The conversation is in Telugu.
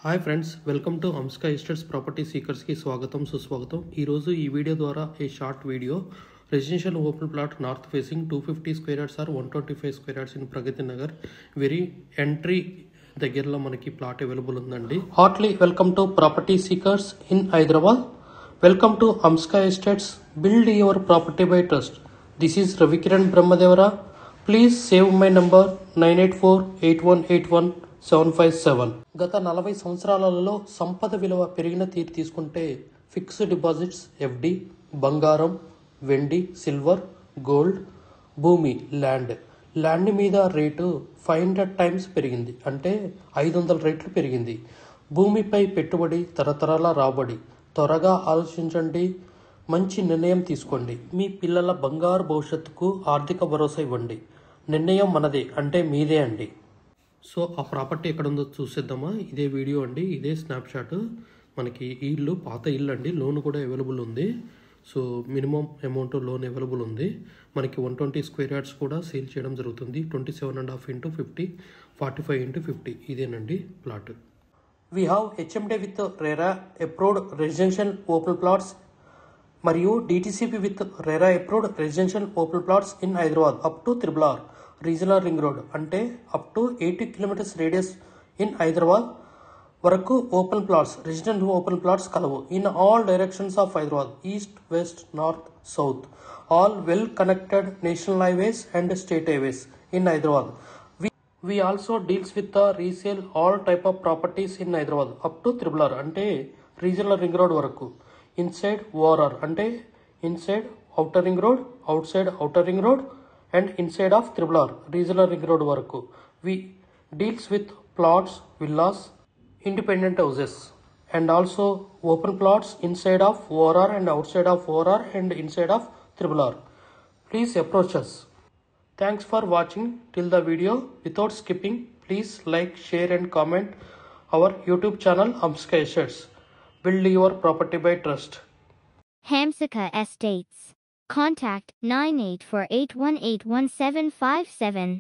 Hi friends, welcome to Hamska estates property సీకర్స్కి స్వాగతం సుస్వాగతం. ఈరోజు ఈ వీడియో ద్వారా a short video residential open plot north facing 250 square yards or 125 square yards in Pragathi Nagar very entry దగ్గరలో మనకి ప్లాట్ అవైలబుల్ ఉందండి. Heartily welcome to property seekers in Hyderabad. Welcome to Hamska estates, build your property by trust. This is Ravikiran Brahmadevara. Please save my number 9848181757. గత 40 సంవత్సరాలలో సంపద విలువ పెరిగిన తీరు తీసుకుంటే ఫిక్స్డ్ డిపాజిట్స్, ఎఫ్డి, బంగారం, వెండి, సిల్వర్, గోల్డ్, భూమి, ల్యాండ్ మీద రేటు 500 టైమ్స్ పెరిగింది, అంటే 500 రెట్లు పెరిగింది. భూమిపై పెట్టుబడి తరతరాల రాబడి. త్వరగా ఆలోచించండి, మంచి నిర్ణయం తీసుకోండి. మీ పిల్లల బంగారు భవిష్యత్తుకు ఆర్థిక భరోసా ఇవ్వండి. నిర్ణయం మనదే, అంటే మీదే అండి. సో ఆ ప్రాపర్టీ ఎక్కడ ఉందో చూసేద్దామా. ఇదే వీడియో అండి, ఇదే స్నాప్షాట్. మనకి ఈ ఇల్లు పాత ఇల్లు అండి, లోన్ కూడా అవైలబుల్ ఉంది. So minimum amount loan available ఉంది. మనకి 120 స్క్వేర్ యార్డ్స్ కూడా సేల్ చేయడం జరుగుతుంది. 27.5 into 50, 45 into 50 ఇదేనండి plot. We have HMDA with RERA approved residential open plots మరియు DTCP with RERA approved residential open plots in Hyderabad up to RRR regional ring road, అంటే up to 80 kilometres radius in Hyderabad వరకు open plots, residential open plots కలవు. In all directions of Hyderabad, east, west, north, south, all well connected national highways and state highways in Hyderabad. We also deals with the resale all type of properties in Hyderabad up to RRR, అంటే రీజనల్ రింగ్ రోడ్ వరకు. ఇన్సైడ్ ORR, అంటే inside outer ring road, outside outer ring road and inside of RRR regional ring road వరకు. We deals with plots, villas, independent houses and also open plots inside of ORR and outside of ORR and inside of RRR. Please approach us. Thanks for watching till the video. Without skipping, please like, share and comment our YouTube channel Hamsika Estates. Build your property by trust. Hamsika Estates. Contact 9848181757.